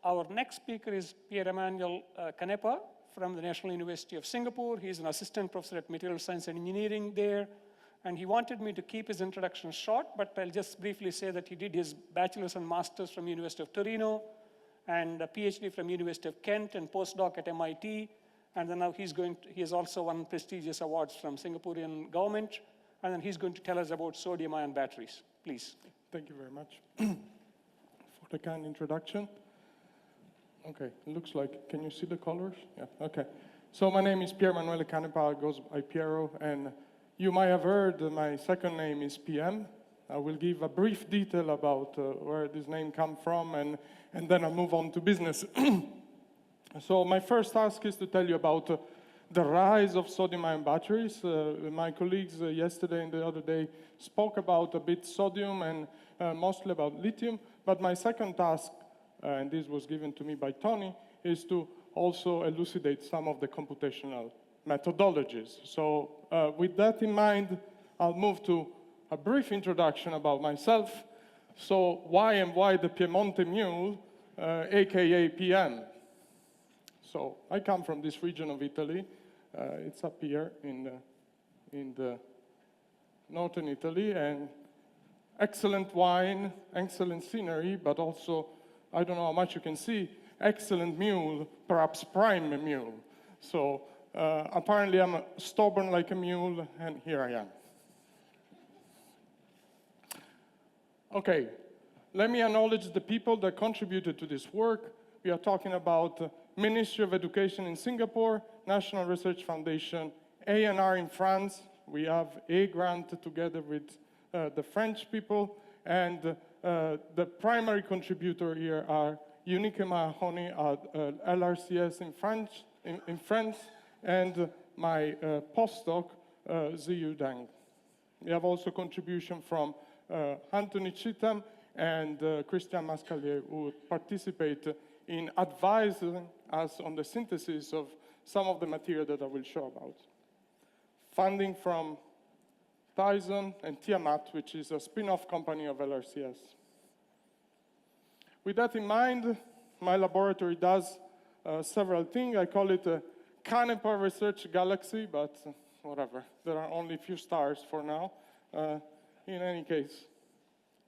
Our next speaker is Pieremanuele Canepa from the National University of Singapore. He's an assistant professor at material science and engineering there. And he wanted me to keep his introduction short, but I'll just briefly say that he did his bachelor's and master's from University of Torino, and a PhD from University of Kent, and postdoc at MIT. And then now he has also won prestigious awards from Singaporean government. And then he's going to tell us about sodium-ion batteries. Please. Thank you very much for the kind introduction. Okay, it looks like, can you see the colors? Yeah, okay. So my name is Pieremanuele Canepa, goes by Piero, and you might have heard my second name is PM. I will give a brief detail about where this name comes from, and then I'll move on to business. So my first task is to tell you about the rise of sodium-ion batteries. My colleagues yesterday and the other day spoke about a bit sodium and mostly about lithium, but my second task, and this was given to me by Tony, is to also elucidate some of the computational methodologies. So with that in mind, I'll move to a brief introduction about myself. So why the Piemonte Mule, aka PM? So I come from this region of Italy. It's up here in the northern Italy, and excellent wine, excellent scenery, but also, I don't know how much you can see, excellent mule, perhaps prime mule. So apparently I'm stubborn like a mule, and here I am. Okay, let me acknowledge the people that contributed to this work. We are talking about Ministry of Education in Singapore, National Research Foundation, ANR in France. We have a grant together with the French people, and the primary contributor here are Unique Mahoney at LRCS in France, and my postdoc, Ziyu Deng. We have also contribution from Anthony Chitham and Christian Mascalier, who participate in advising us on the synthesis of some of the material that I will show about. Funding from Tyson and Tiamat, which is a spin-off company of LRCS. With that in mind, my laboratory does several things. I call it a Canepa research galaxy, but whatever. There are only a few stars for now. In any case,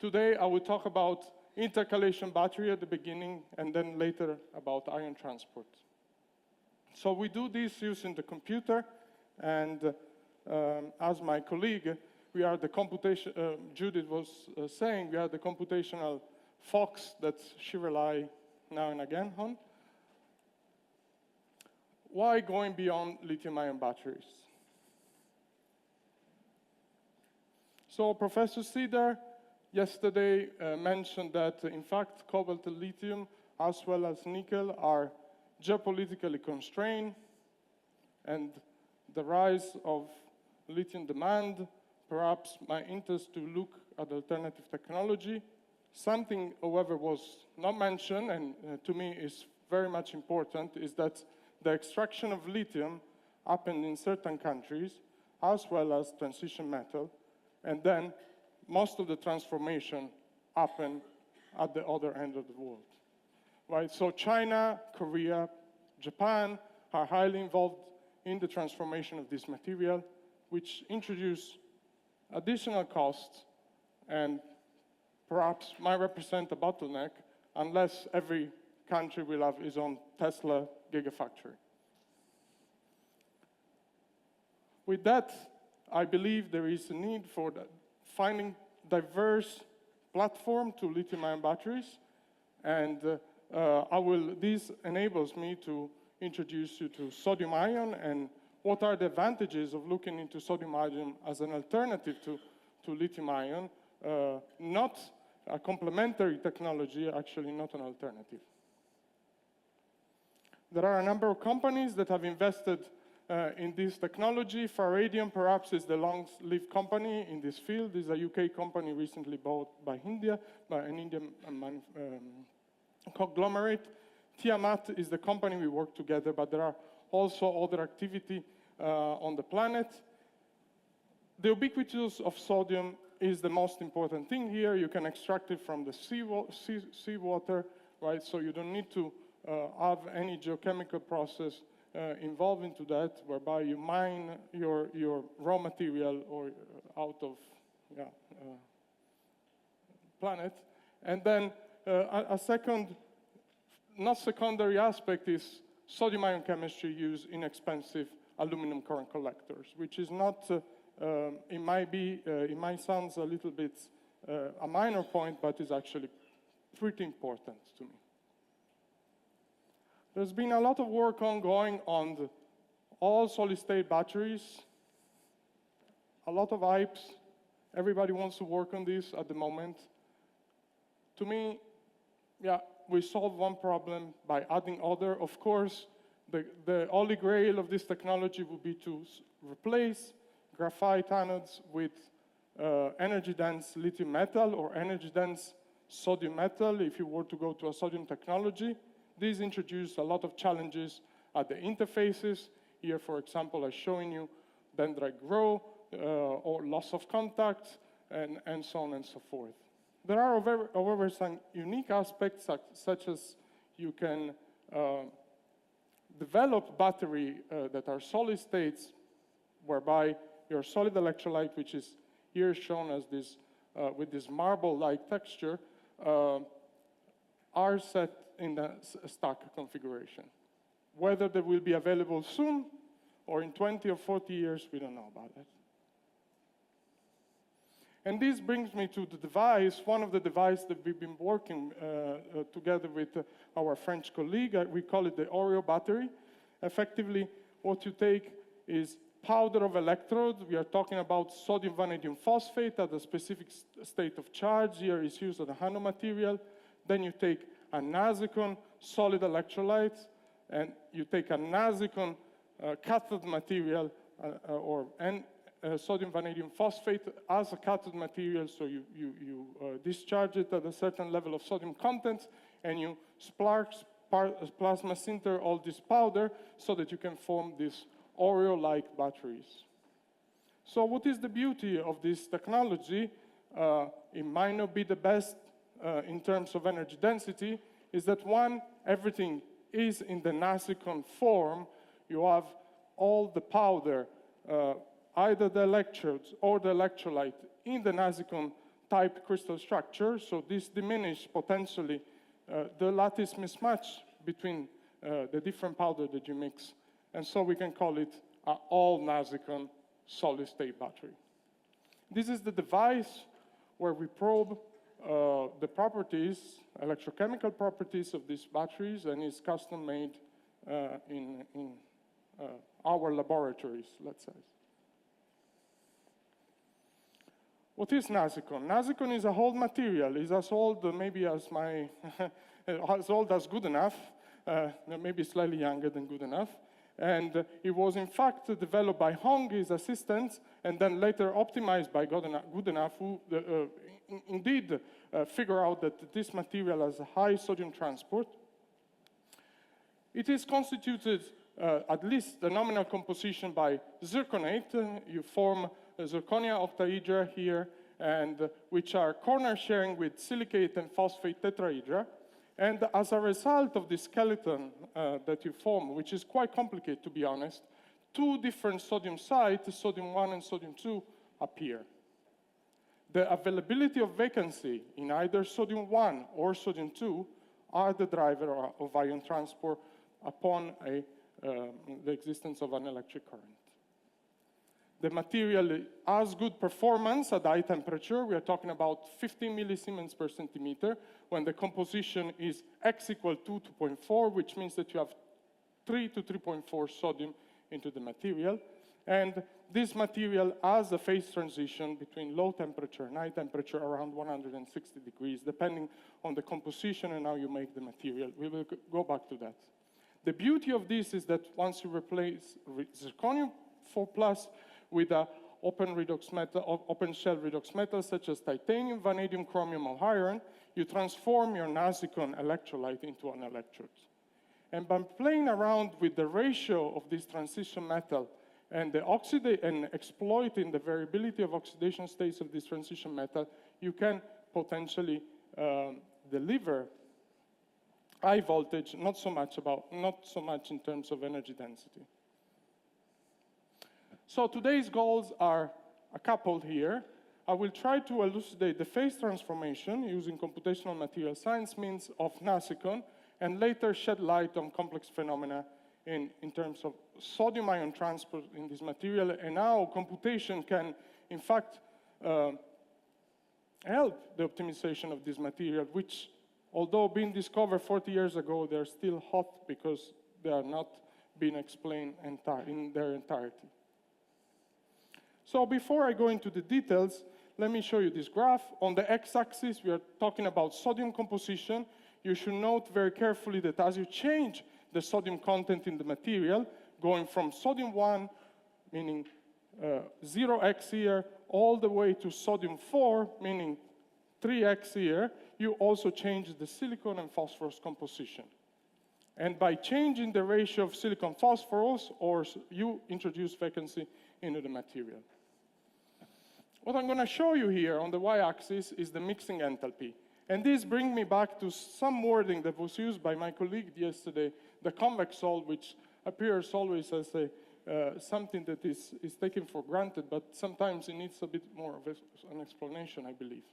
today I will talk about intercalation battery at the beginning, and then later about ion transport. So we do this using the computer, and as my colleague, we are the computation, Judith was saying, we are the computational fox that she relies now and again on. Why going beyond lithium-ion batteries? So Professor Cedar yesterday mentioned that, in fact, cobalt and lithium, as well as nickel, are geopolitically constrained, and the rise of lithium demand perhaps my interest to look at alternative technology. Something, however, was not mentioned, and to me is very much important, is that the extraction of lithium happened in certain countries, as well as transition metal, and then most of the transformation happened at the other end of the world. Right? So China, Korea, Japan are highly involved in the transformation of this material, which introduce additional costs and perhaps might represent a bottleneck unless every country will have its own Tesla gigafactory. With that, I believe there is a need for finding diverse platform to lithium-ion batteries, and this enables me to introduce you to sodium-ion and what are the advantages of looking into sodium-ion as an alternative to lithium-ion, not a complementary technology, actually not an alternative. There are a number of companies that have invested in this technology. Faradium perhaps is the long-lived company in this field. This is a UK company recently bought by India, by an Indian conglomerate. Tiamat is the company we work together, but there are also other activity on the planet. The ubiquitous of sodium is the most important thing here. You can extract it from the seawater, right? So you don't need to have any geochemical process involved into that, whereby you mine your raw material or out of planet. And then a second, not secondary aspect is sodium-ion chemistry used in expensive aluminum current collectors, which is not, it might sound a little bit a minor point, but is actually pretty important to me. There's been a lot of work ongoing on the all solid-state batteries, a lot of hypes. Everybody wants to work on this at the moment. To me, yeah, we solve one problem by adding other. Of course, the holy grail of this technology would be to replace graphite anodes with energy-dense lithium metal or energy-dense sodium metal if you were to go to a sodium technology. These introduce a lot of challenges at the interfaces. Here, for example, I'm showing you dendrite grow or loss of contact and so on and so forth. There are, however, some unique aspects such as you can develop battery that are solid states, whereby your solid electrolyte, which is here shown as this with this marble-like texture, are set in the stack configuration. Whether they will be available soon or in 20 or 40 years, we don't know about it. And this brings me to the device, one of the devices that we've been working together with our French colleague. We call it the Oreo Battery. Effectively, what you take is powder of electrodes. We are talking about sodium vanadium phosphate at a specific state of charge. Here is used as a nanomaterial. Then you take a NaSICON solid electrolyte, and you take a NaSICON cathode material sodium vanadium phosphate as a cathode material, so you discharge it at a certain level of sodium content, and you plasma sinter all this powder so that you can form these Oreo-like batteries. So what is the beauty of this technology? It might not be the best in terms of energy density, is that one, everything is in the NaSICON form. You have all the powder, either the electrodes or the electrolyte in the NaSICON type crystal structure, so this diminishes potentially the lattice mismatch between the different powder that you mix. And so we can call it an all-NASICON solid-state battery. This is the device where we probe the properties, electrochemical properties of these batteries, and is custom made in our laboratories, let's say. What is NaSICON? NaSICON is a whole material. It's as old maybe as my, as old as Goodenough, maybe slightly younger than Goodenough. And it was in fact developed by Hong, his assistant, and then later optimized by Goodenough, who indeed figure out that this material has a high sodium transport. It is constituted, at least the nominal composition, by zirconate. You form a zirconia octahedra here, and which are corner sharing with silicate and phosphate tetrahedra. And as a result of this skeleton that you form, which is quite complicated to be honest, two different sodium sites, sodium 1 and sodium 2, appear. The availability of vacancy in either sodium 1 or sodium 2 are the driver of ion transport upon the existence of an electric current. The material has good performance at high temperature. We are talking about 15 millisiemens per centimeter, when the composition is X equal to 2.4, which means that you have 3 to 3.4 sodium into the material. And this material has a phase transition between low temperature and high temperature around 160 degrees, depending on the composition and how you make the material. We will go back to that. The beauty of this is that once you replace zirconium 4+ with an open shell redox metal such as titanium, vanadium, chromium, or iron, you transform your NaSICON electrolyte into an electrode. And by playing around with the ratio of this transition metal and exploiting the variability of oxidation states of this transition metal, you can potentially deliver high voltage, not so much in terms of energy density. So today's goals are a couple here. I will try to elucidate the phase transformation using computational material science means of NaSICON, and later shed light on complex phenomena in terms of sodium ion transport in this material, and how computation can, in fact, help the optimization of this material, which, although being discovered 40 years ago, they're still hot because they are not being explained in their entirety. So before I go into the details, let me show you this graph. On the x-axis, we are talking about sodium composition. You should note very carefully that as you change the sodium content in the material, going from sodium 1, meaning 0x here, all the way to sodium 4, meaning 3x here, you also change the silicon and phosphorus composition. And by changing the ratio of silicon-phosphorus, or you introduce vacancy into the material. What I'm going to show you here on the y-axis is the mixing enthalpy. And this brings me back to some wording that was used by my colleague yesterday, the convex solve, which appears always as something that is taken for granted, but sometimes it needs a bit more of an explanation, I believe.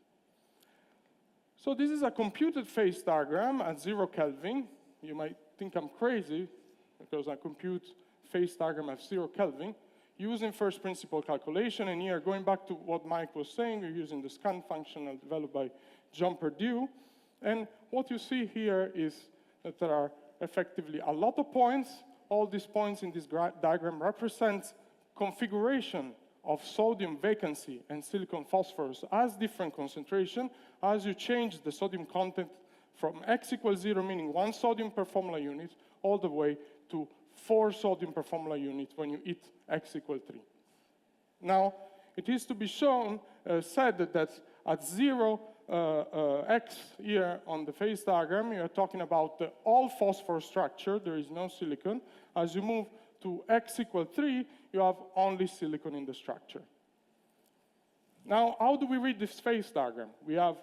So this is a computed phase diagram at 0 Kelvin. You might think I'm crazy because I compute phase diagram at 0 Kelvin using first principle calculation. And here, going back to what Mike was saying, we're using the scan function developed by John Perdue. And what you see here is that there are effectively a lot of points. All these points in this diagram represent configuration of sodium vacancy and silicon phosphorus as different concentration as you change the sodium content from x equals 0, meaning 1 sodium per formula unit, all the way to 4 sodium per formula unit when you hit x equals 3. Now, it is to be said that at 0 x here on the phase diagram, you are talking about the all phosphorus structure. There is no silicon. As you move to x equals 3, you have only silicon in the structure. Now, how do we read this phase diagram? We have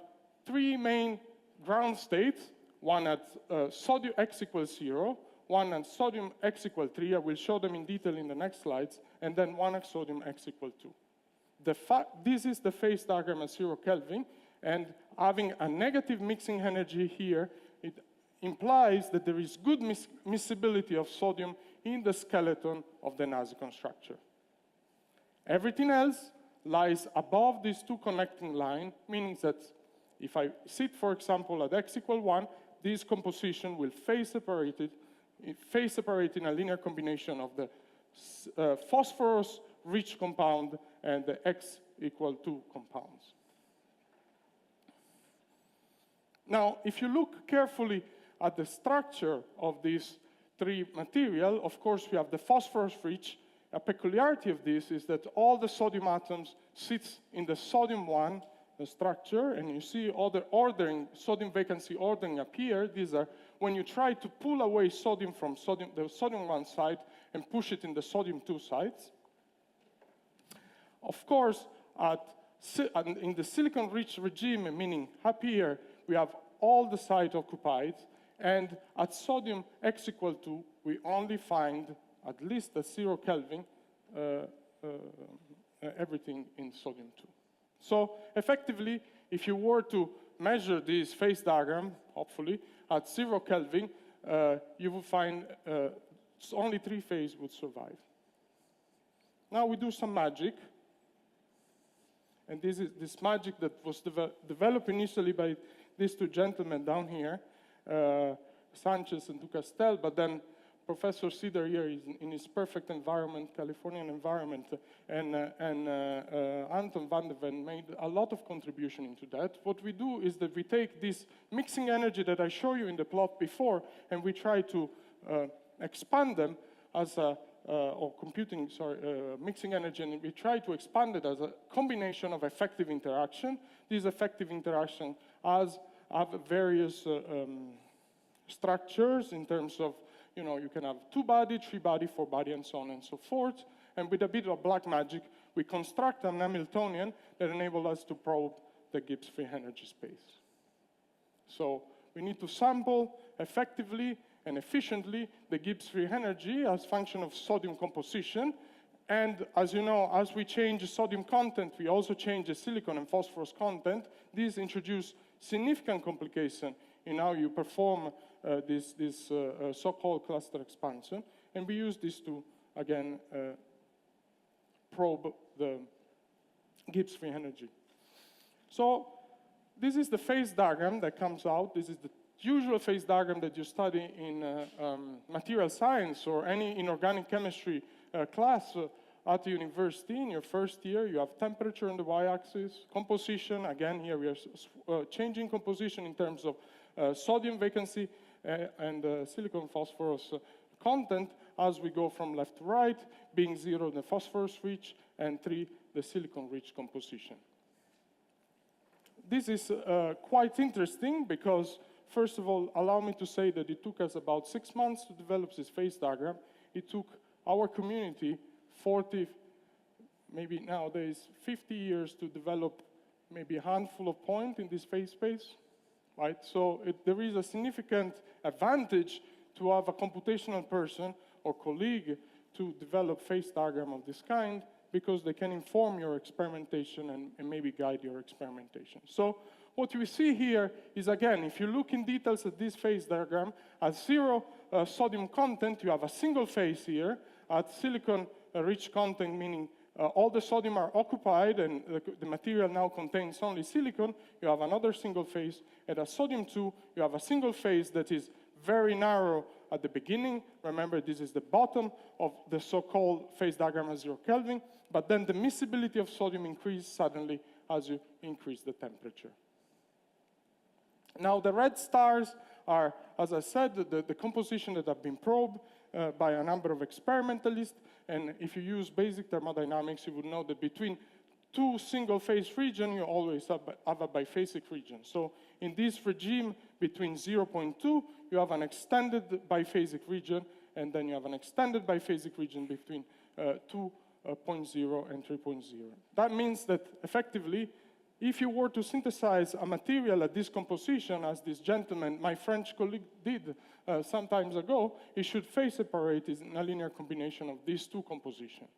3 main ground states, one at sodium x equals 0, one at sodium x equals 3, I will show them in detail in the next slides, and then one at sodium x equals 2. This is the phase diagram at 0 Kelvin, and having a negative mixing energy here, it implies that there is good miscibility of sodium in the skeleton of the NaSICON structure. Everything else lies above these 2 connecting lines, meaning that if I sit, for example, at x equals 1, this composition will phase separate in a linear combination of the phosphorus-rich compound and the x equal 2 compounds. Now, if you look carefully at the structure of these 3 material, of course, we have the phosphorus-rich. A peculiarity of this is that all the sodium atoms sits in the sodium 1 structure, and you see all the ordering, sodium vacancy ordering appear. These are when you try to pull away sodium from the sodium 1 side and push it in the sodium 2 sides. Of course, in the silicon-rich regime, meaning up here, we have all the sites occupied, and at sodium x equals 2, we only find, at least at 0 Kelvin, everything in sodium 2. So effectively, if you were to measure this phase diagram, hopefully, at 0 Kelvin, you will find only 3 phases would survive. Now we do some magic. And this is this magic that was developed initially by these 2 gentlemen down here, Sanchez and Ducastel, but then Professor Cedar here is in his perfect environment, Californian environment, and Anton van der Ven made a lot of contribution into that. What we do is that we take this mixing energy that I showed you in the plot before, and we try to expand them as a, mixing energy, and we try to expand it as a combination of effective interaction. These effective interaction have various structures in terms of, you can have 2-body, 3-body, 4-body, and so on and so forth. And with a bit of black magic, we construct an Hamiltonian that enables us to probe the Gibbs free energy space. So We need to sample effectively and efficiently the Gibbs free energy as function of sodium composition. And as you know, as we change the sodium content, we also change the silicon and phosphorus content. These introduce significant complication in how you perform this so-called cluster expansion. And we use this to, again, probe the Gibbs free energy. So this is the phase diagram that comes out. This is the usual phase diagram that you study in material science or any inorganic chemistry class at the university. In your first year, you have temperature on the y-axis, composition. Again, here we are changing composition in terms of sodium vacancy and silicon phosphorus content as we go from left to right, being 0 the phosphorus rich and 3 the silicon rich composition. This is quite interesting because, first of all, allow me to say that it took us about 6 months to develop this phase diagram. It took our community 40, maybe nowadays 50 years to develop maybe a handful of points in this phase space, right? So there is a significant advantage to have a computational person or colleague to develop phase diagram of this kind because they can inform your experimentation and maybe guide your experimentation. So what we see here is, again, if you look in details at this phase diagram, at 0 sodium content, you have a single phase here. At silicon-rich content, meaning all the sodium are occupied and the material now contains only silicon, you have another single phase. And at sodium 2, you have a single phase that is very narrow at the beginning. Remember, this is the bottom of the so-called phase diagram at 0 Kelvin. But then the miscibility of sodium increases suddenly as you increase the temperature. Now, the red stars are, as I said, the composition that have been probed by a number of experimentalists. And if you use basic thermodynamics, you would know that between two single-phase regions, you always have a biphasic region. So in this regime, between 0.2, you have an extended biphasic region, and then you have an extended biphasic region between 2.0 and 3.0. That means that, effectively, if you were to synthesize a material at this composition, as this gentleman, my French colleague, did some time ago, it should phase separate in a linear combination of these two compositions.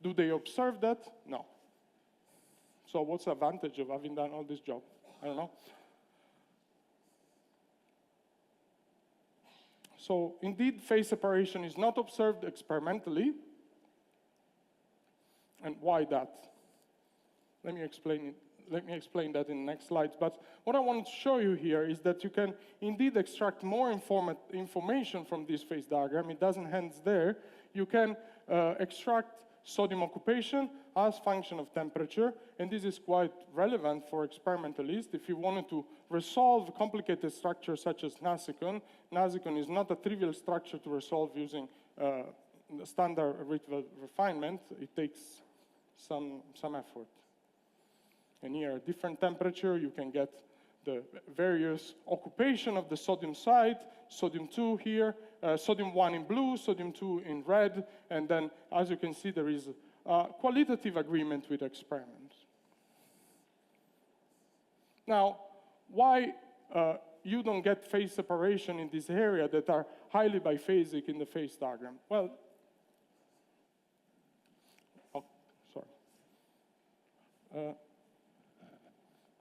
Do they observe that? No. So what's the advantage of having done all this job? I don't know. So indeed, phase separation is not observed experimentally. And why that? Let me explain it. Let me explain that in the next slides. But what I want to show you here is that you can indeed extract more information from this phase diagram. It doesn't end there. You can extract sodium occupation as function of temperature, and this is quite relevant for experimentalists. If you wanted to resolve complicated structures such as NaSICON, NaSICON is not a trivial structure to resolve using standard ritual refinement. It takes some effort. And here, at different temperature, you can get the various occupation of the sodium site, sodium 2 here, sodium 1 in blue, sodium 2 in red, and then, as you can see, there is a qualitative agreement with experiments. Now, why you don't get phase separation in this area that are highly biphasic in the phase diagram? Well,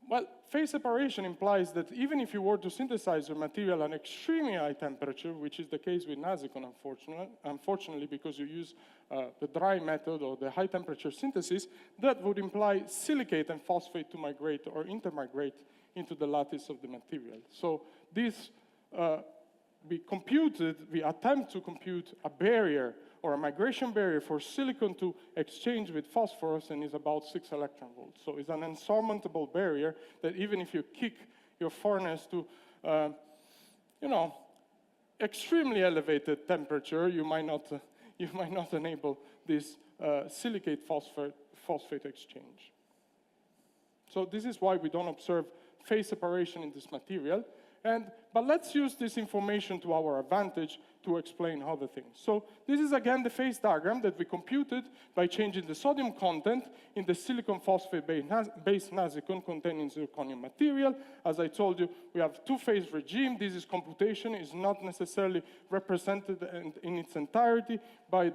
well, phase separation implies that even if you were to synthesize your material at extremely high temperature, which is the case with NaSICON, unfortunately, because you use the dry method or the high temperature synthesis, that would imply silicate and phosphate to migrate or intermigrate into the lattice of the material. So this, we attempt to compute a barrier or a migration barrier for silicon to exchange with phosphorus, and is about 6 electron volts. So it's an insurmountable barrier that even if you kick your furnace to, extremely elevated temperature, you might not enable this silicate phosphate exchange. So this is why we don't observe phase separation in this material. But let's use this information to our advantage to explain other things. So this is again the phase diagram that we computed by changing the sodium content in the silicon phosphate-based NaSICON containing zirconium material. As I told you, we have two-phase regime. This is computation. It's not necessarily represented in its entirety by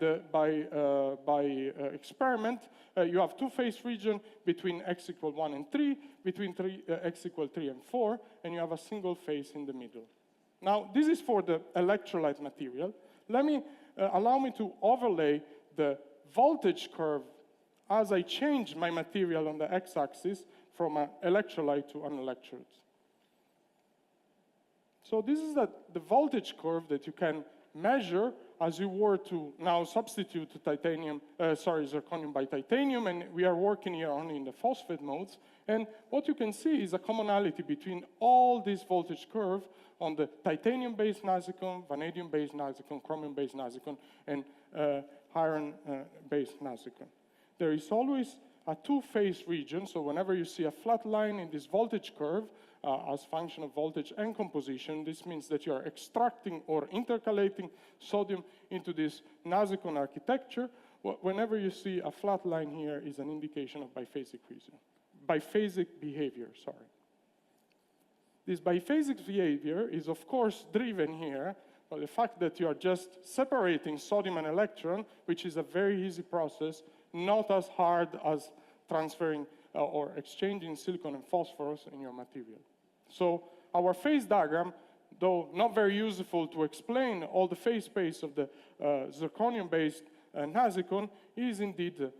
experiment. You have two-phase region between x equal 1 and 3, between x equal 3 and 4, and you have a single phase in the middle. Now, this is for the electrolyte material. Allow me to overlay the voltage curve as I change my material on the x-axis from an electrolyte to an electrode. So this is the voltage curve that you can measure as you were to now substitute zirconium by titanium, and we are working here only in the phosphate modes. And what you can see is a commonality between all these voltage curve on the titanium-based NaSICON, vanadium-based NaSICON, chromium-based NaSICON, and iron-based NaSICON. There is always a two-phase region, so whenever you see a flat line in this voltage curve, as function of voltage and composition, this means that you are extracting or intercalating sodium into this NaSICON architecture. Whenever you see a flat line here is an indication of biphasic behavior, sorry. This biphasic behavior is of course driven here by the fact that you are just separating sodium and electron, which is a very easy process, not as hard as transferring or exchanging silicon and phosphorus in your material. So our phase diagram, though not very useful to explain all the phase space of the zirconium-based NaSICON, is indeed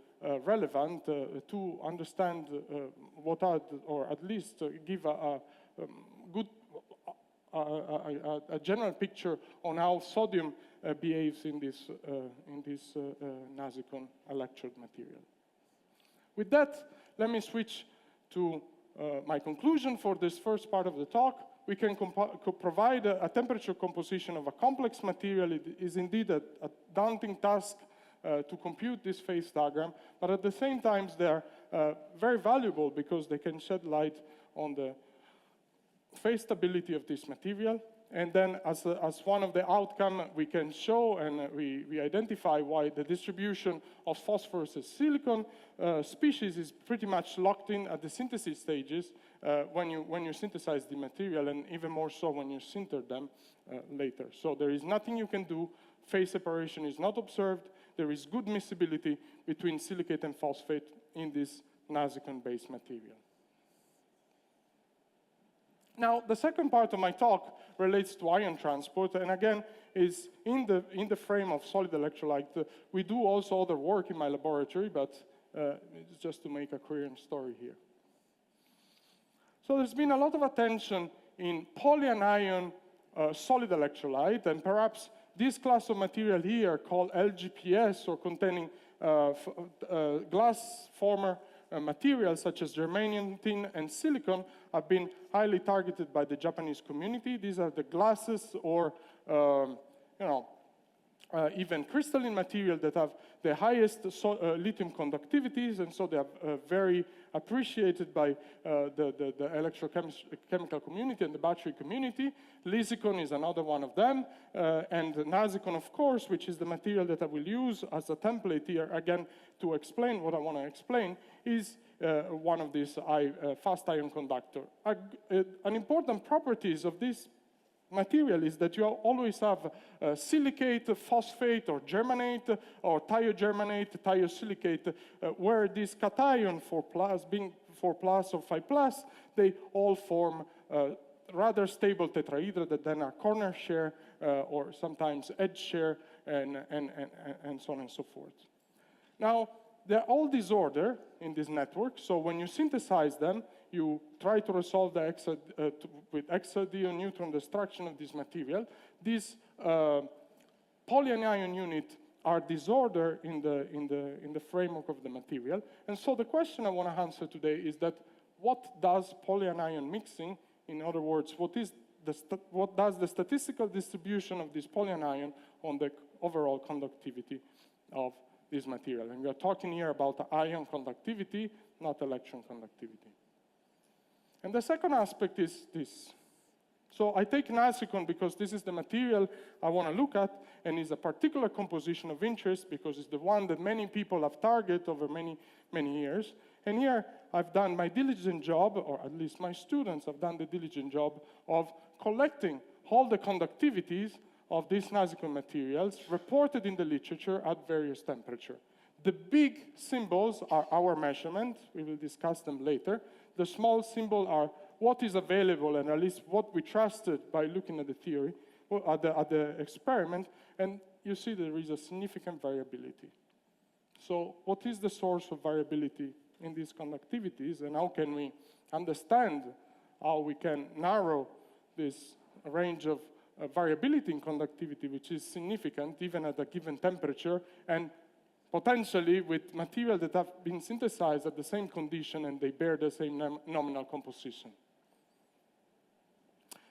relevant to understand what are, or at least give a good, a general picture on how sodium behaves in this NaSICON electrode material. With that, let me switch to my conclusion for this first part of the talk. We can provide a temperature composition of a complex material. It is indeed a daunting task to compute this phase diagram, but at the same time, they're very valuable because they can shed light on the phase stability of this material. And then as one of the outcome, we can show and we identify why the distribution of phosphorus as silicon species is pretty much locked in at the synthesis stages when you synthesize the material, and even more so when you sinter them later. So there is nothing you can do. Phase separation is not observed. There is good miscibility between silicate and phosphate in this NaSICON-based material. Now, the second part of my talk relates to ion transport, and again, is in the frame of solid electrolyte. We do also other work in my laboratory, but it's just to make a coherent story here. So there's been a lot of attention in polyanion solid electrolyte, and perhaps this class of material here called LGPS, or containing glass former materials such as germanium, tin, and silicon, have been highly targeted by the Japanese community. These are the glasses or even crystalline material that have the highest lithium conductivities, and so they are very appreciated by the electrochemical community and the battery community. LASICON is another one of them, and NaSICON, of course, which is the material that I will use as a template here, again, to explain what I want to explain, is one of these fast ion conductor. An important properties of this material is that you always have silicate, phosphate, or germanate, or thiogermanate, thiosilicate, where this cation 4+, being 4+ or 5+, they all form rather stable tetrahedra that then are corner share or sometimes edge share, and so on and so forth. Now, they're all disorder in this network, so when you synthesize them, you try to resolve the with exadion neutron destruction of this material. These polyanion units are disorder in the framework of the material. And so the question I want to answer today is that what does polyanion mixing, in other words, what does the statistical distribution of this polyanion on the overall conductivity of this material? And we are talking here about ion conductivity, not electron conductivity. And the second aspect is this. So I take NaSICON because this is the material I want to look at, and is a particular composition of interest because it's the one that many people have targeted over many, many years. And here I've done my diligent job, or at least my students have done the diligent job of collecting all the conductivities of these NaSICON materials reported in the literature at various temperatures. The big symbols are our measurement. We will discuss them later. The small symbols are what is available, and at least what we trusted by looking at the theory, or at the experiment, and you see there is a significant variability. So what is the source of variability in these conductivities, and how can we understand how we can narrow this range of variability in conductivity, which is significant even at a given temperature, and potentially with material that have been synthesized at the same condition and they bear the same nominal composition.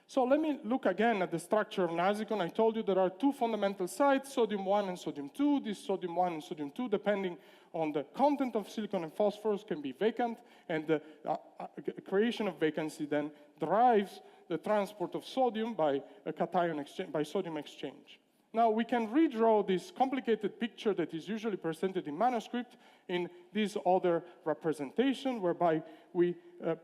So let me look again at the structure of NaSICON. I told you there are two fundamental sites, sodium 1 and sodium 2. This sodium 1 and sodium 2, depending on the content of silicon and phosphorus, can be vacant, and the creation of vacancy then drives the transport of sodium by a cation exchange, by sodium exchange. Now, we can redraw this complicated picture that is usually presented in manuscript in this other representation, whereby we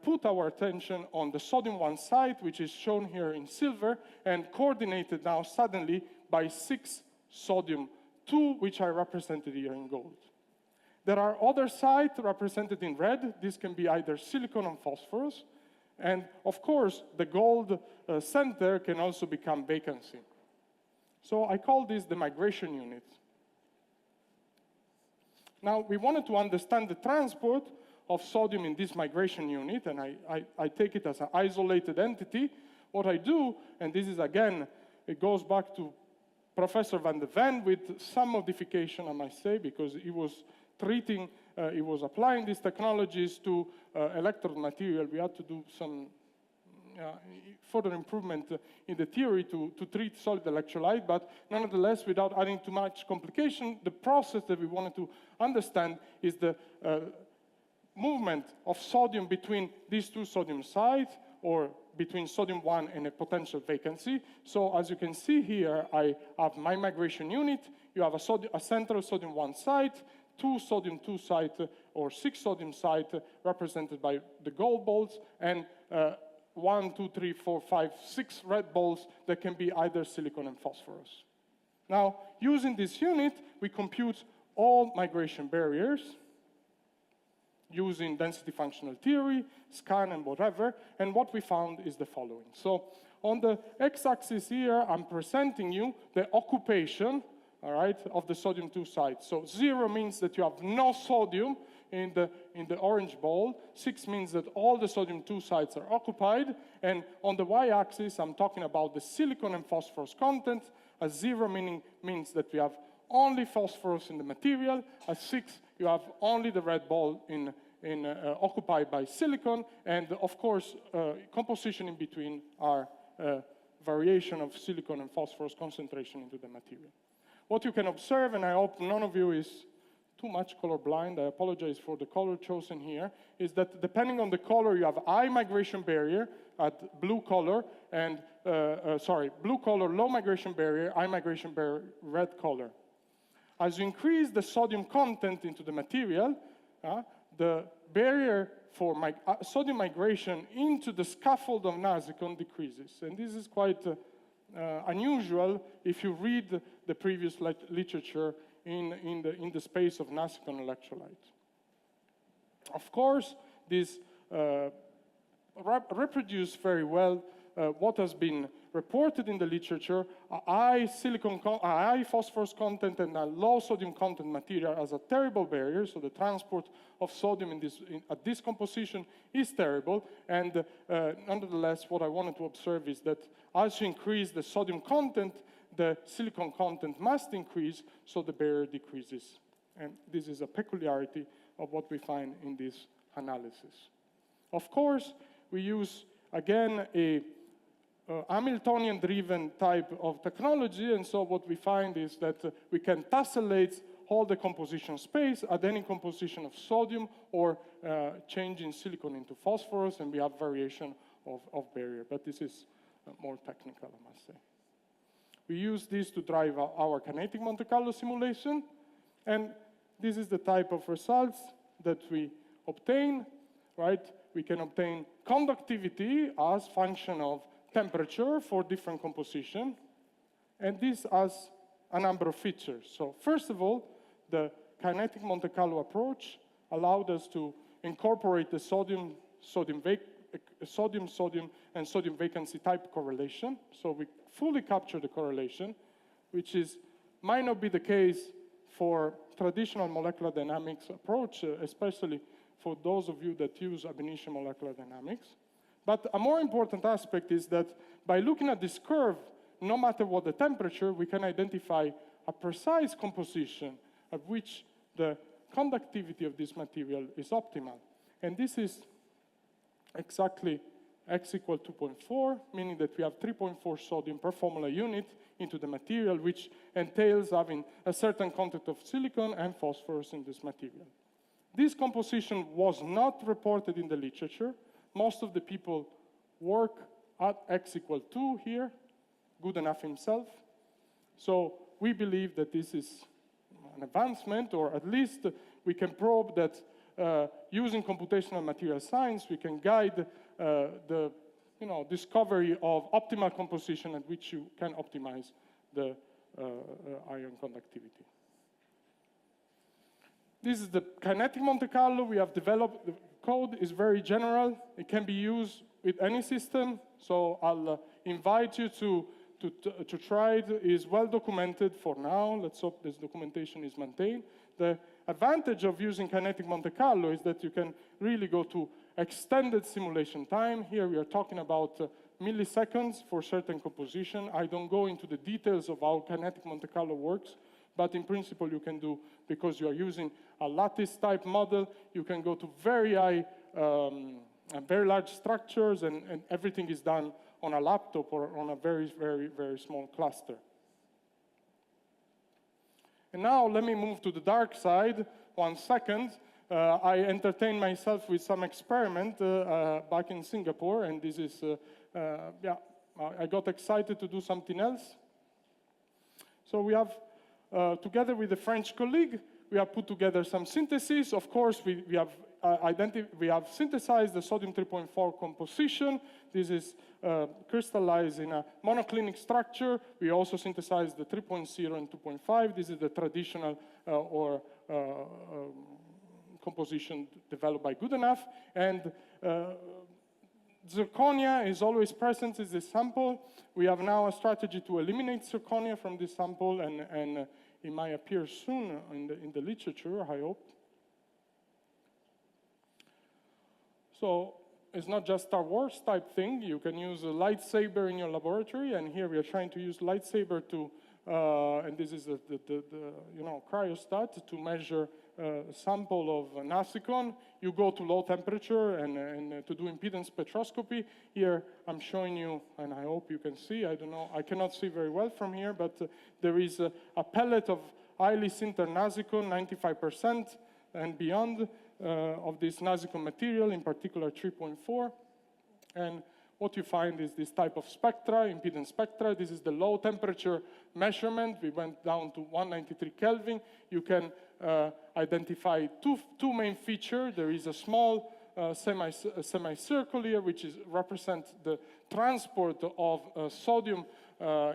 put our attention on the sodium 1 site, which is shown here in silver, and coordinated now suddenly by 6 sodium 2, which are represented here in gold. There are other sites represented in red. This can be either silicon or phosphorus. And of course, the gold center can also become vacancy. So I call this the migration unit. Now, we wanted to understand the transport of sodium in this migration unit, and I take it as an isolated entity. What I do, and this is again, it goes back to Professor Van de Ven with some modification, I might say, because he was applying these technologies to electrode material. We had to do some further improvement in the theory to treat solid electrolyte, but nonetheless, without adding too much complication, the process that we wanted to understand is the movement of sodium between these two sodium sites, or between sodium 1 and a potential vacancy. So as you can see here, I have my migration unit. You have a central sodium 1 site, 2 sodium 2 sites, or 6 sodium sites represented by the gold balls, and 1, 2, 3, 4, 5, 6 red balls that can be either silicon and phosphorus. Now, using this unit, we compute all migration barriers using density functional theory, scan, and whatever, and what we found is the following. So on the x-axis here, I'm presenting you the occupation, all right, of the sodium 2 site. So 0 means that you have no sodium in the orange ball. 6 means that all the sodium 2 sites are occupied. And on the y-axis, I'm talking about the silicon and phosphorus content. As 0 means that we have only phosphorus in the material. As 6, you have only the red ball occupied by silicon. And of course, composition in between are variation of silicon and phosphorus concentration into the material. What you can observe, and I hope none of you is too much colorblind, I apologize for the color chosen here, is that depending on the color, you have high migration barrier at blue color, and, blue color, low migration barrier, high migration barrier, red color. As you increase the sodium content into the material, the barrier for sodium migration into the scaffold of NaSICON decreases. And this is quite unusual if you read the previous literature in the space of NaSICON electrolyte. Of course, this reproduce very well what has been reported in the literature. A high phosphorus content and a low sodium content material has a terrible barrier, so the transport of sodium at this composition is terrible. And nonetheless, what I wanted to observe is that as you increase the sodium content, the silicon content must increase, so the barrier decreases. And this is a peculiarity of what we find in this analysis. Of course, we use, again, a Hamiltonian-driven type of technology, and so what we find is that we can tessellate all the composition space at any composition of sodium, or changing silicon into phosphorus, and we have variation of barrier. But this is more technical, I must say. We use this to drive our kinetic Monte Carlo simulation, and this is the type of results that we obtain, right? We can obtain conductivity as function of temperature for different composition, and this has a number of features. So first of all, the kinetic Monte Carlo approach allowed us to incorporate the sodium, and sodium vacancy type correlation. So we fully capture the correlation, which might not be the case for traditional molecular dynamics approach, especially for those of you that use ab initio molecular dynamics. But a more important aspect is that by looking at this curve, no matter what the temperature, we can identify a precise composition at which the conductivity of this material is optimal. And this is exactly x equal 2.4, meaning that we have 3.4 sodium per formula unit into the material, which entails having a certain content of silicon and phosphorus in this material. This composition was not reported in the literature. Most of the people work at x equal 2 here, Goodenough himself. So we believe that this is an advancement, or at least we can probe that using computational material science, we can guide the discovery of optimal composition at which you can optimize the ion conductivity. This is the kinetic Monte Carlo we have developed. The code is very general. It can be used with any system. So I'll invite you to try it. It is well documented for now. Let's hope this documentation is maintained. The advantage of using kinetic Monte Carlo is that you can really go to extended simulation time. Here we are talking about milliseconds for certain composition. I don't go into the details of how kinetic Monte Carlo works, but in principle you can do, because you are using a lattice type model, you can go to very high, very large structures, and everything is done on a laptop or on a very, very, very small cluster. And now let me move to the dark side. 1 second. I entertained myself with some experiment back in Singapore, and this is, I got excited to do something else. So we have, together with a French colleague, we have put together some syntheses. Of course, we have synthesized the sodium 3.4 composition. This is crystallized in a monoclinic structure. We also synthesized the 3.0 and 2.5. This is the traditional composition developed by Goodenough. And zirconia is always present in this sample. We have now a strategy to eliminate zirconia from this sample, and it might appear soon in the literature, I hope. So it's not just Star Wars type thing. You can use a lightsaber in your laboratory, and here we are trying to use lightsaber to, and this is the cryostat, to measure a sample of NaSICON. You go to low temperature and to do impedance spectroscopy. Here I'm showing you, and I hope you can see, I don't know, I cannot see very well from here, but there is a pellet of highly sintered NaSICON, 95% and beyond, of this NaSICON material, in particular 3.4. And what you find is this type of spectra, impedance spectra. This is the low temperature measurement. We went down to 193 Kelvin. You can identify two main features. There is a small semicircle here, which represents the transport of sodium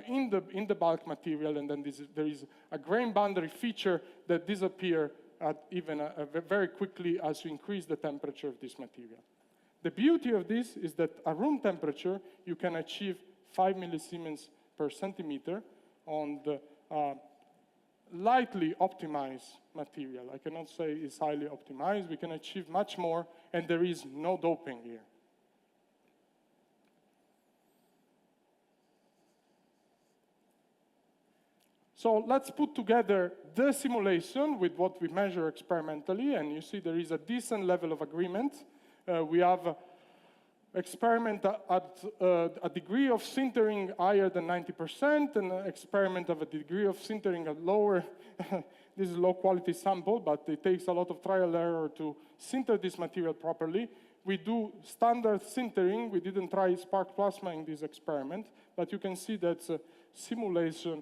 in the bulk material, and then there is a grain boundary feature that disappears very quickly as you increase the temperature of this material. The beauty of this is that at room temperature, you can achieve 5 millisiemens per centimeter on the lightly optimized material. I cannot say it's highly optimized. We can achieve much more, and there is no doping here. So let's put together the simulation with what we measure experimentally, and you see there is a decent level of agreement. We have experiment at a degree of sintering higher than 90%, and an experiment of a degree of sintering at lower. This is a low quality sample, but it takes a lot of trial error to sinter this material properly. we do standard sintering. We didn't try spark plasma in this experiment, but you can see that simulation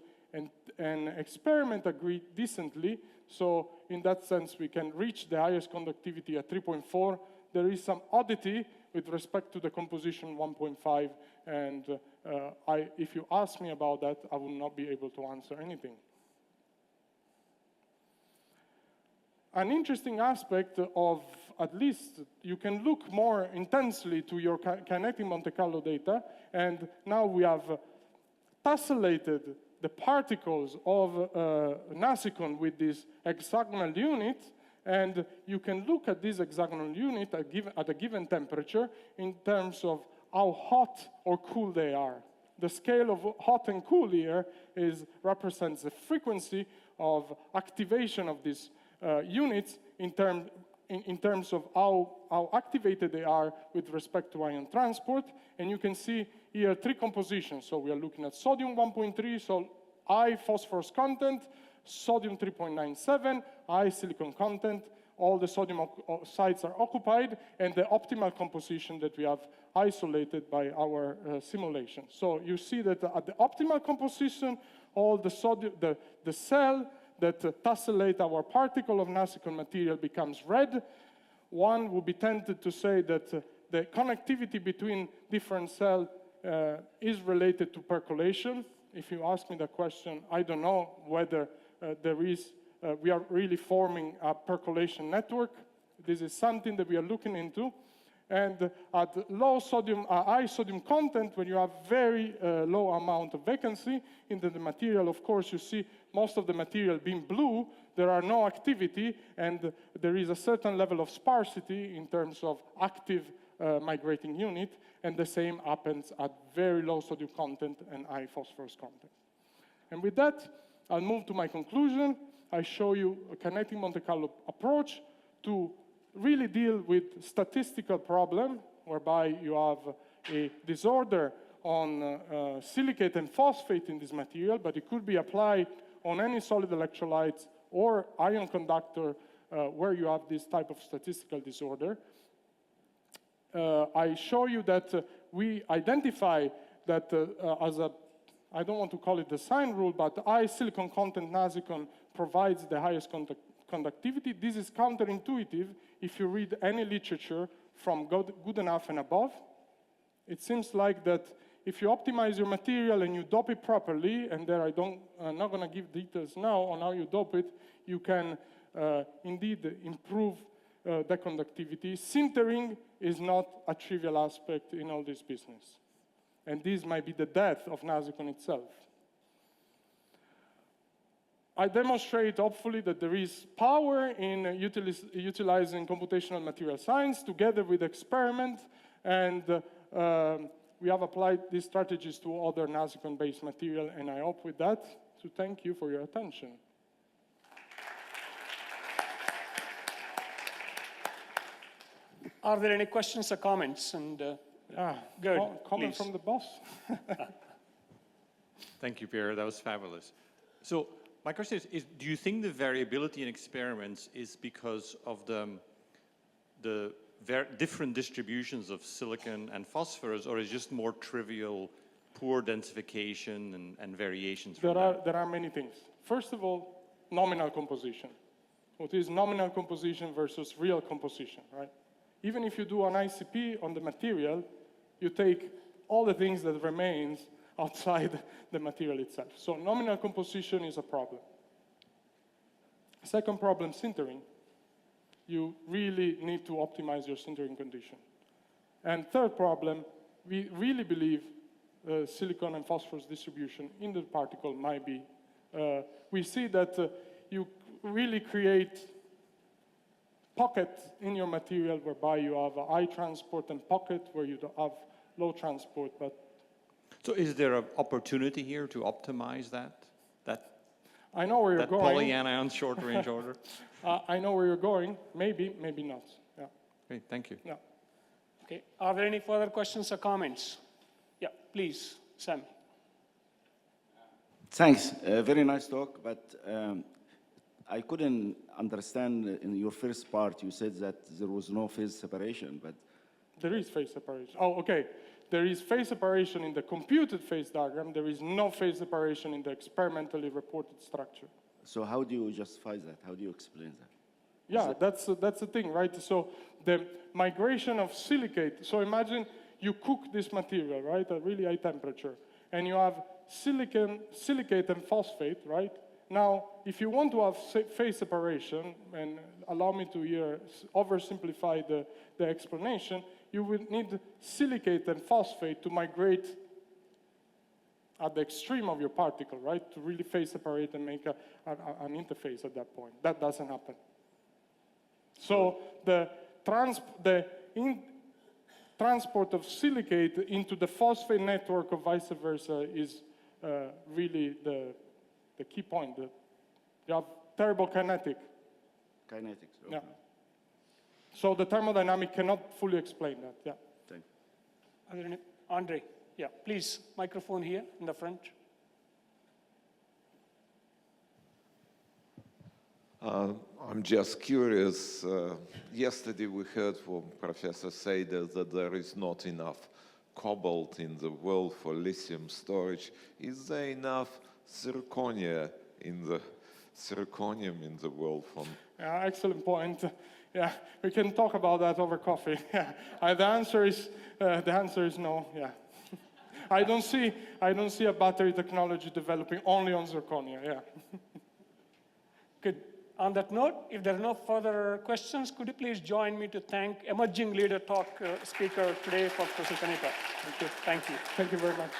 and experiment agree decently. So in that sense, we can reach the highest conductivity at 3.4. There is some oddity with respect to the composition 1.5, and if you ask me about that, I will not be able to answer anything. An interesting aspect of, at least, you can look more intensely to your kinetic Monte Carlo data, and now we have tessellated the particles of NaSICON with this hexagonal unit, and you can look at this hexagonal unit at a given temperature in terms of how hot or cool they are. The scale of hot and cool here represents the frequency of activation of these units in terms of how activated they are with respect to ion transport. And you can see here 3 compositions. So we are looking at sodium 1.3, so high phosphorus content, sodium 3.97, high silicon content. All the sodium sites are occupied, and the optimal composition that we have isolated by our simulation. So you see that at the optimal composition, all the sodium, the cell that tessellate our particle of NaSICON material becomes red. One would be tempted to say that the connectivity between different cells is related to percolation. If you ask me the question, I don't know whether we are really forming a percolation network. This is something that we are looking into. And at low sodium, high sodium content, when you have very low amount of vacancy in the material, of course, you see most of the material being blue. There are no activity, and there is a certain level of sparsity in terms of active migrating unit, and the same happens at very low sodium content and high phosphorus content. And with that, I'll move to my conclusion. I show you a kinetic Monte Carlo approach to really deal with statistical problem, whereby you have a disorder on silicate and phosphate in this material, but it could be applied on any solid electrolytes or ion conductor where you have this type of statistical disorder. I show you that we identify that as a, I don't want to call it the sign rule, but high silicon content NaSICON provides the highest conductivity. This is counterintuitive if you read any literature from Goodenough and above. It seems like that if you optimize your material and you dope it properly, and there I'm not going to give details now on how you dope it, you can indeed improve the conductivity. Sintering is not a trivial aspect in all this business. And this might be the death of NaSICON itself. I demonstrate, hopefully, that there is power in utilizing computational material science together with experiment, and we have applied these strategies to other NaSICON-based material, and I hope with that to thank you for your attention. Are there any questions or comments? And good. Comment please. from the boss. Thank you, Pierre. That was fabulous. So my question is do you think the variability in experiments is because of the different distributions of silicon and phosphorus, or is just more trivial, poor densification and variations from that? There are many things. First of all, nominal composition. What is nominal composition versus real composition, right? Even if you do an ICP on the material, you take all the things that remains outside the material itself. So nominal composition is a problem. Second problem, sintering. You really need to optimize your sintering condition. And third problem, we really believe silicon and phosphorus distribution in the particle might be. We see that you really create pocket in your material whereby you have a high transport and pocket where you have low transport. But so is there an opportunity here to optimize that I know where you're going. Polyanion short range order? I know where you're going. Maybe, maybe not. Yeah. Great, thank you. Yeah. Okay. Are there any further questions or comments? Yeah, please, Sam. Thanks. Very nice talk, but I couldn't understand in your first part. You said that there was no phase separation, but There is phase separation. Oh, okay. There is phase separation in the computed phase diagram. There is no phase separation in the experimentally reported structure. So how do you justify that? How do you explain that? Yeah, that's the thing, right? So the migration of silicate, so imagine you cook this material, right, at really high temperature, and you have silicate and phosphate, right? Now, if you want to have phase separation, and allow me to here oversimplify the explanation, you will need silicate and phosphate to migrate at the extreme of your particle, right? To really phase separate and make an interface at that point. That doesn't happen. So the transport of silicate into the phosphate network or vice versa is really the key point. You have terrible kinetic. Kinetics. Okay. Yeah. So the thermodynamic cannot fully explain that, yeah. Thank you. Are there any? Andre, yeah, please, microphone here in the front. I'm just curious. Yesterday we heard from Professor Seider that there is not enough cobalt in the world for lithium storage. Is there enough zirconia zirconium in the world? Yeah, excellent point. Yeah, we can talk about that over coffee. Yeah, the answer is no. Yeah, I don't see a battery technology developing only on zirconia. Yeah. Good. On that note, if there are no further questions, could you please join me to thank emerging leader talk speaker today, Professor Canepa. Thank you. Thank you very much.